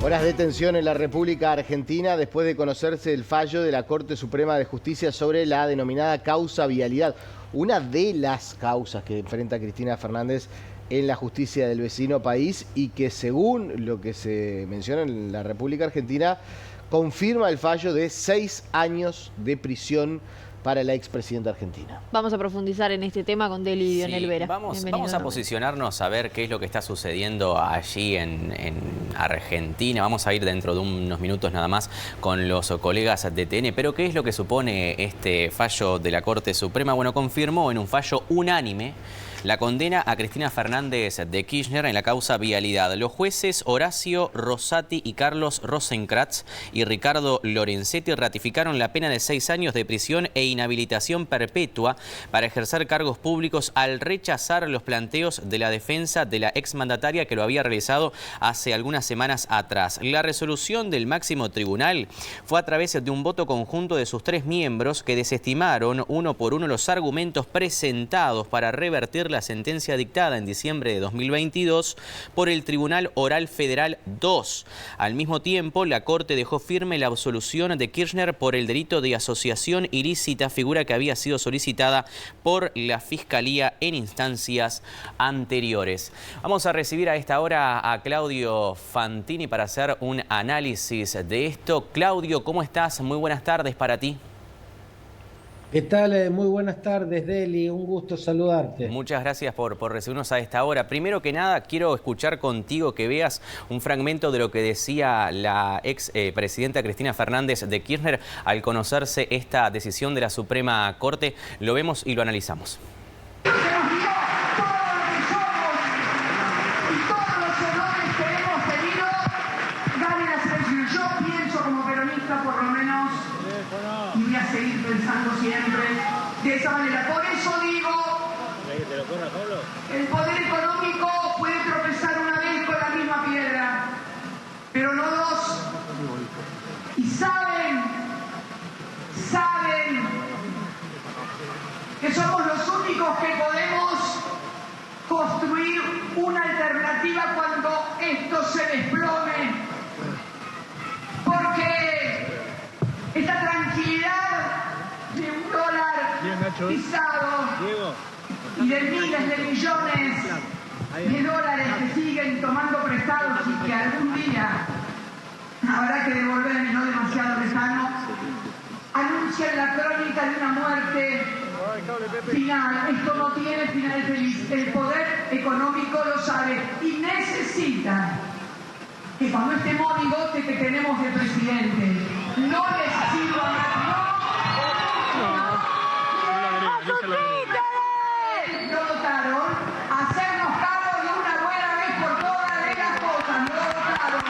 Horas de tensión en la República Argentina después de conocerse el fallo de la Corte Suprema de Justicia sobre la denominada causa vialidad. Una de las causas que enfrenta Cristina Fernández en la justicia del vecino país y que, según lo que se menciona en la República Argentina, confirma el fallo de 6 años de prisión para la expresidenta argentina. Vamos a profundizar en este tema con Deli y Lionel Vera. Vamos a posicionarnos a ver qué es lo que está sucediendo allí en Argentina. Vamos a ir dentro de unos minutos nada más con los colegas de TN. Pero ¿qué es lo que supone este fallo de la Corte Suprema? Bueno, confirmó en un fallo unánime la condena a Cristina Fernández de Kirchner en la causa vialidad. Los jueces Horacio Rosati y Carlos Rosenkrantz y Ricardo Lorenzetti ratificaron la pena de 6 años de prisión e inhabilitación perpetua para ejercer cargos públicos al rechazar los planteos de la defensa de la exmandataria que lo había realizado hace algunas semanas atrás. La resolución del máximo tribunal fue a través de un voto conjunto de sus 3 miembros que desestimaron uno por uno los argumentos presentados para revertir la sentencia dictada en diciembre de 2022 por el Tribunal Oral Federal 2. Al mismo tiempo, la Corte dejó firme la absolución de Kirchner por el delito de asociación ilícita, figura que había sido solicitada por la Fiscalía en instancias anteriores. Vamos a recibir a esta hora a Claudio Fantini para hacer un análisis de esto. Claudio, ¿cómo estás? Muy buenas tardes para ti. ¿Qué tal? Muy buenas tardes, Deli. Un gusto saludarte. Muchas gracias por recibirnos a esta hora. Primero que nada, quiero escuchar contigo que veas un fragmento de lo que decía la ex presidenta Cristina Fernández de Kirchner al conocerse esta decisión de la Suprema Corte. Lo vemos y lo analizamos. Y voy a seguir pensando siempre de esa manera. Por eso digo, el poder económico puede tropezar una vez con la misma piedra, pero no dos. Y saben que somos los únicos que podemos construir una alternativa cuando esto se desplome. Porque esta tranquilidad de un dólar pisado y de miles de millones de dólares que siguen tomando prestados y que algún día habrá que devolver y no demasiado lejano, anuncian la crónica de una muerte final. Esto no tiene final feliz. El poder económico lo sabe y necesita que cuando este monigote que tenemos de presidente no les sirva más. No votaron a hacernos cargo de una buena vez por todas de las cosas. No votaron.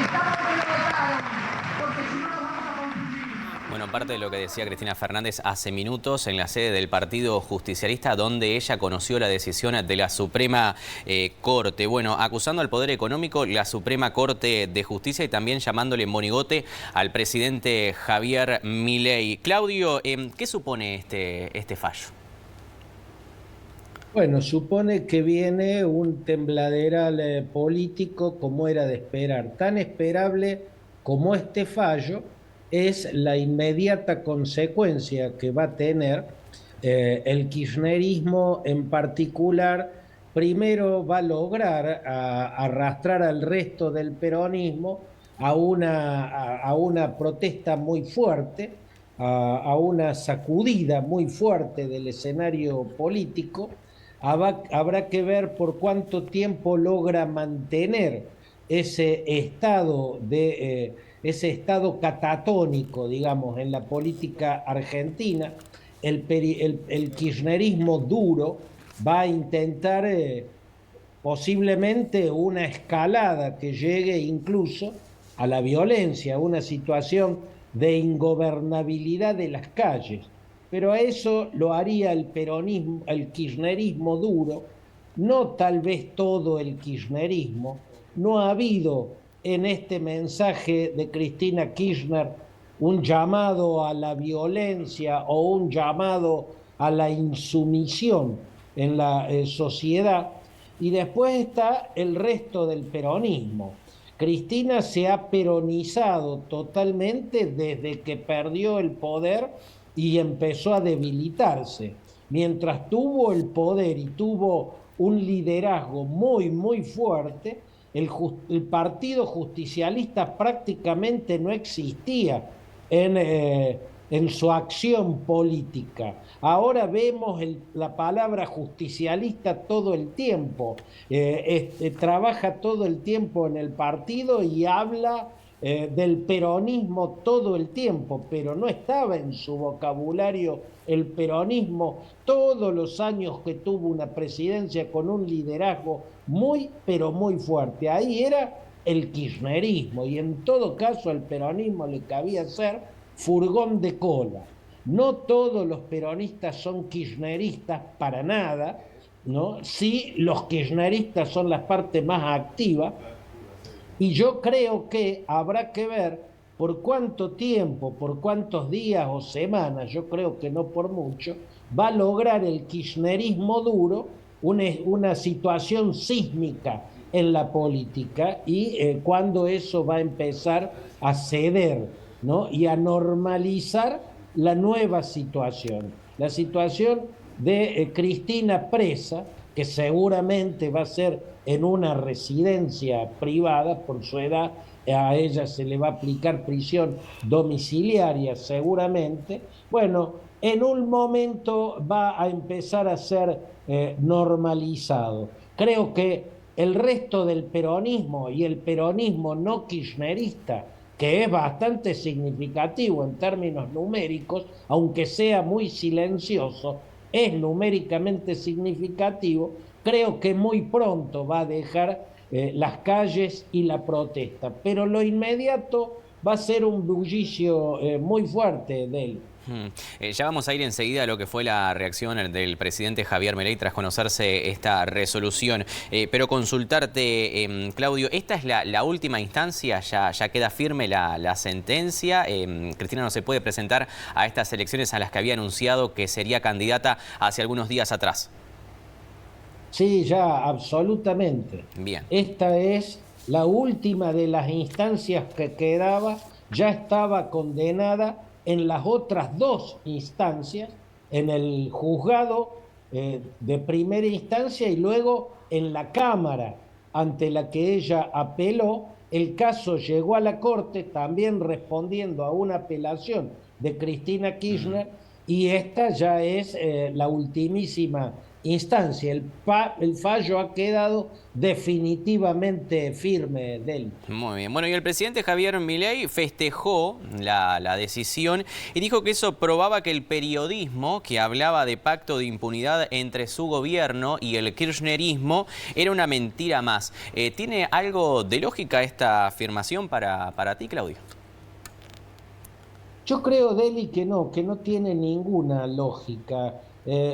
Está porque lo votaron. Porque si no nos vamos a confundir. Bueno, parte de lo que decía Cristina Fernández hace minutos en la sede del Partido Justicialista, donde ella conoció la decisión de la Suprema Corte. Bueno, acusando al poder económico, la Suprema Corte de Justicia y también llamándole monigote al presidente Javier Milei. Claudio, ¿qué supone este fallo? Bueno, supone que viene un tembladeral político como era de esperar. Tan esperable como este fallo es la inmediata consecuencia que va a tener el kirchnerismo en particular. Primero va a lograr arrastrar al resto del peronismo a una protesta muy fuerte, a una sacudida muy fuerte del escenario político. Habrá que ver por cuánto tiempo logra mantener ese estado catatónico, digamos, en la política argentina. El kirchnerismo duro va a intentar posiblemente una escalada que llegue incluso a la violencia, una situación de ingobernabilidad de las calles. Pero a eso lo haría el peronismo, el kirchnerismo duro, no tal vez todo el kirchnerismo. No ha habido en este mensaje de Cristina Kirchner un llamado a la violencia o un llamado a la insumisión en la sociedad, y después está el resto del peronismo. Cristina se ha peronizado totalmente desde que perdió el poder y empezó a debilitarse. Mientras tuvo el poder y tuvo un liderazgo muy, muy fuerte, el Partido Justicialista prácticamente no existía en su acción política. Ahora vemos la palabra justicialista todo el tiempo, trabaja todo el tiempo en el partido y habla del peronismo todo el tiempo, pero no estaba en su vocabulario el peronismo todos los años que tuvo una presidencia con un liderazgo muy, pero muy fuerte. Ahí era el kirchnerismo, y en todo caso al peronismo le cabía ser furgón de cola. No todos los peronistas son kirchneristas para nada, ¿no? Sí, los kirchneristas son la parte más activa, y yo creo que habrá que ver por cuánto tiempo, por cuántos días o semanas, yo creo que no por mucho, va a lograr el kirchnerismo duro una situación sísmica en la política, y cuando eso va a empezar a ceder, ¿no? Y a normalizar la nueva situación. La situación de Cristina presa, que seguramente va a ser en una residencia privada por su edad, a ella se le va a aplicar prisión domiciliaria seguramente. Bueno, en un momento va a empezar a ser normalizado. Creo que el resto del peronismo y el peronismo no kirchnerista, que es bastante significativo en términos numéricos, aunque sea muy silencioso, es numéricamente significativo, creo que muy pronto va a dejar las calles y la protesta, pero lo inmediato va a ser un bullicio muy fuerte de él. Ya vamos a ir enseguida a lo que fue la reacción del presidente Javier Milei tras conocerse esta resolución. Pero consultarte, Claudio, ¿esta es la última instancia? ¿Ya queda firme la sentencia? Cristina no se puede presentar a estas elecciones a las que había anunciado que sería candidata hace algunos días atrás. Sí, ya, absolutamente. Bien. Esta es la última de las instancias que quedaba, ya estaba condenada en las otras dos instancias, en el juzgado de primera instancia y luego en la Cámara ante la que ella apeló. El caso llegó a la Corte también respondiendo a una apelación de Cristina Kirchner, y esta ya es la ultimísima instancia. El fallo ha quedado definitivamente firme de él. Muy bien. Bueno, y el presidente Javier Milei festejó la decisión y dijo que eso probaba que el periodismo, que hablaba de pacto de impunidad entre su gobierno y el kirchnerismo, era una mentira más. ¿Tiene algo de lógica esta afirmación para ti, Claudio? Yo creo, Deli, que no tiene ninguna lógica.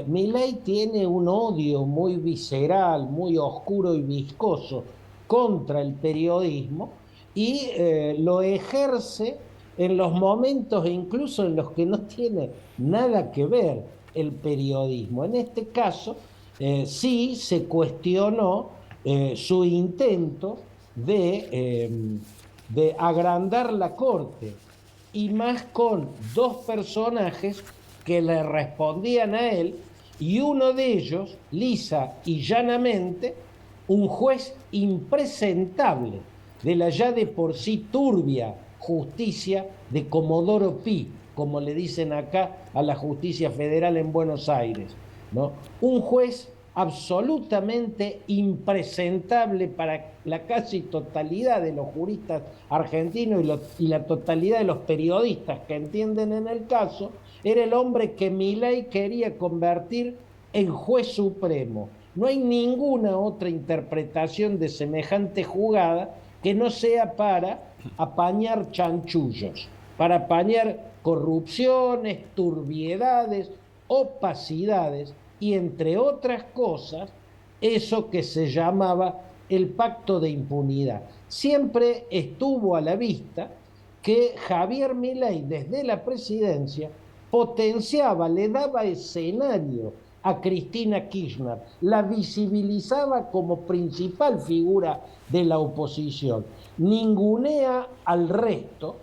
Milei tiene un odio muy visceral, muy oscuro y viscoso contra el periodismo, y lo ejerce en los momentos incluso en los que no tiene nada que ver el periodismo. En este caso, sí se cuestionó su intento de agrandar la Corte, y más con dos personajes que le respondían a él, y uno de ellos, lisa y llanamente, un juez impresentable de la ya de por sí turbia justicia de Comodoro Pi, como le dicen acá a la justicia federal en Buenos Aires, ¿no? Un juez absolutamente impresentable para la casi totalidad de los juristas argentinos y la totalidad de los periodistas que entienden en el caso. Era el hombre que Milei quería convertir en juez supremo. No hay ninguna otra interpretación de semejante jugada que no sea para apañar chanchullos, para apañar corrupciones, turbiedades, opacidades, y entre otras cosas, eso que se llamaba el pacto de impunidad. Siempre estuvo a la vista que Javier Milei, desde la presidencia, potenciaba, le daba escenario a Cristina Kirchner, la visibilizaba como principal figura de la oposición, ningunea al resto,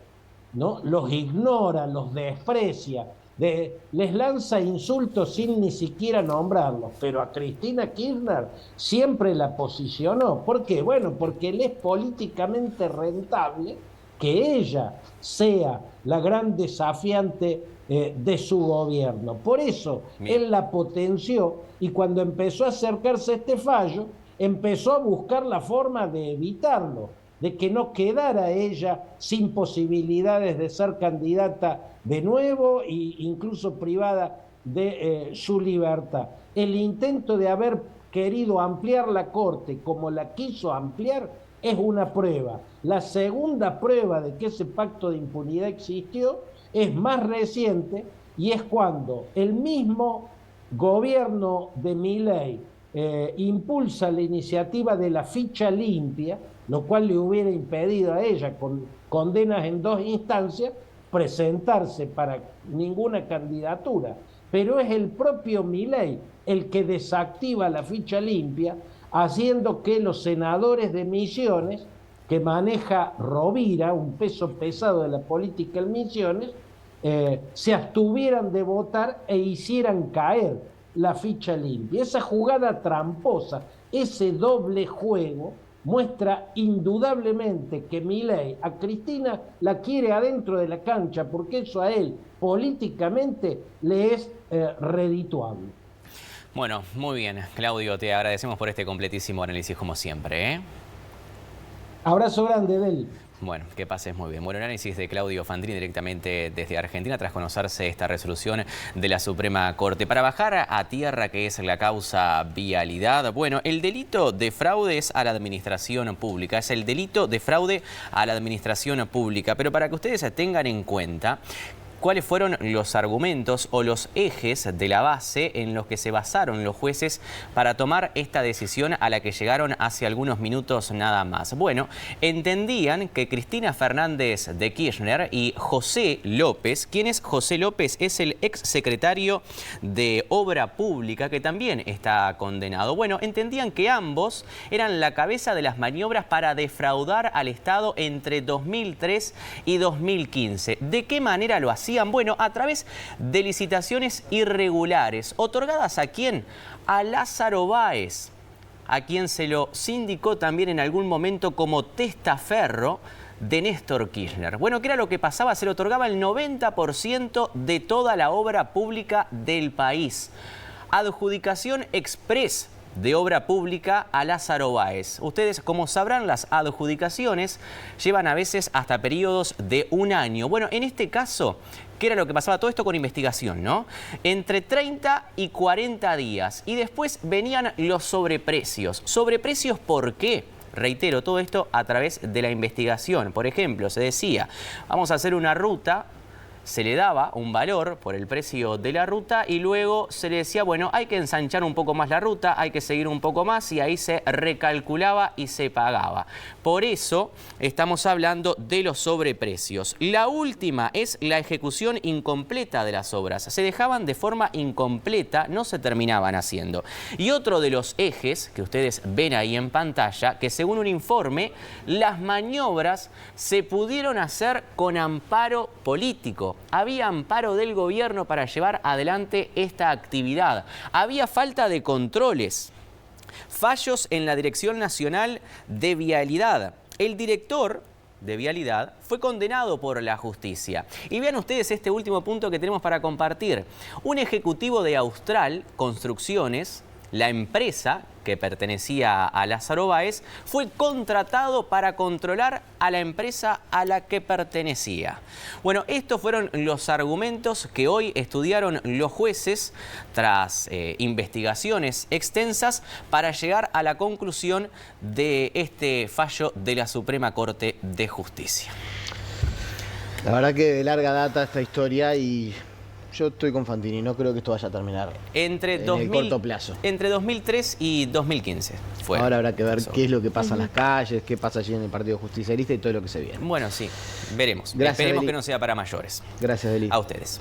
¿no? Los ignora, los desprecia, les lanza insultos sin ni siquiera nombrarlos, pero a Cristina Kirchner siempre la posicionó. ¿Por qué? Bueno, porque le es políticamente rentable que ella sea la gran desafiante de su gobierno. Por eso él la potenció, y cuando empezó a acercarse a este fallo, empezó a buscar la forma de evitarlo, de que no quedara ella sin posibilidades de ser candidata de nuevo e incluso privada de su libertad. El intento de haber querido ampliar la Corte como la quiso ampliar es una prueba. La segunda prueba de que ese pacto de impunidad existió es más reciente, y es cuando el mismo gobierno de Milei impulsa la iniciativa de la ficha limpia, lo cual le hubiera impedido a ella, con condenas en 2 instancias, presentarse para ninguna candidatura. Pero es el propio Milei el que desactiva la ficha limpia, haciendo que los senadores de Misiones, que maneja Rovira, un peso pesado de la política en Misiones, se abstuvieran de votar e hicieran caer la ficha limpia. Esa jugada tramposa, ese doble juego, muestra indudablemente que Milei a Cristina la quiere adentro de la cancha, porque eso a él políticamente le es redituable. Bueno, muy bien, Claudio, te agradecemos por este completísimo análisis como siempre, ¿eh? Abrazo grande, Del. Bueno, que pases muy bien. Bueno, análisis de Claudio Fandrini directamente desde Argentina tras conocerse esta resolución de la Suprema Corte. Para bajar a tierra, que es la causa vialidad, bueno, el delito de fraude es a la administración pública, es el delito de fraude a la administración pública. Pero para que ustedes tengan en cuenta cuáles fueron los argumentos o los ejes de la base en los que se basaron los jueces para tomar esta decisión a la que llegaron hace algunos minutos nada más. Bueno, entendían que Cristina Fernández de Kirchner y José López, ¿quién es José López? Es el ex secretario de Obra Pública, que también está condenado. Bueno, entendían que ambos eran la cabeza de las maniobras para defraudar al Estado entre 2003 y 2015. ¿De qué manera lo hacían? Bueno, a través de licitaciones irregulares. ¿Otorgadas a quién? A Lázaro Báez, a quien se lo sindicó también en algún momento como testaferro de Néstor Kirchner. Bueno, ¿qué era lo que pasaba? Se le otorgaba el 90% de toda la obra pública del país. Adjudicación express de obra pública a Lázaro Báez. Ustedes, como sabrán, las adjudicaciones llevan a veces hasta periodos de 1 año. Bueno, en este caso, ¿qué era lo que pasaba? Todo esto con investigación, ¿no? Entre 30 y 40 días. Y después venían los sobreprecios. ¿Sobreprecios por qué? Reitero, todo esto a través de la investigación. Por ejemplo, se decía, vamos a hacer una ruta, se le daba un valor por el precio de la ruta y luego se le decía, bueno, hay que ensanchar un poco más la ruta, hay que seguir un poco más, y ahí se recalculaba y se pagaba. Por eso estamos hablando de los sobreprecios. La última es la ejecución incompleta de las obras. Se dejaban de forma incompleta, no se terminaban haciendo. Y otro de los ejes que ustedes ven ahí en pantalla, que según un informe, las maniobras se pudieron hacer con amparo político. Había amparo del gobierno para llevar adelante esta actividad. Había falta de controles, fallos en la Dirección Nacional de Vialidad. El director de Vialidad fue condenado por la justicia. Y vean ustedes este último punto que tenemos para compartir. Un ejecutivo de Austral Construcciones, la empresa que pertenecía a Lázaro Báez, fue contratado para controlar a la empresa a la que pertenecía. Bueno, estos fueron los argumentos que hoy estudiaron los jueces tras investigaciones extensas para llegar a la conclusión de este fallo de la Suprema Corte de Justicia. La verdad que de larga data esta historia, y yo estoy con Fantini, no creo que esto vaya a terminar en el corto plazo. Entre 2003 y 2015 fue. Ahora habrá que ver qué es lo que pasa en las calles, qué pasa allí en el Partido Justicialista y todo lo que se viene. Bueno, sí, veremos. Gracias, Esperemos Deli. que no sea para mayores. Gracias, Deli. A ustedes.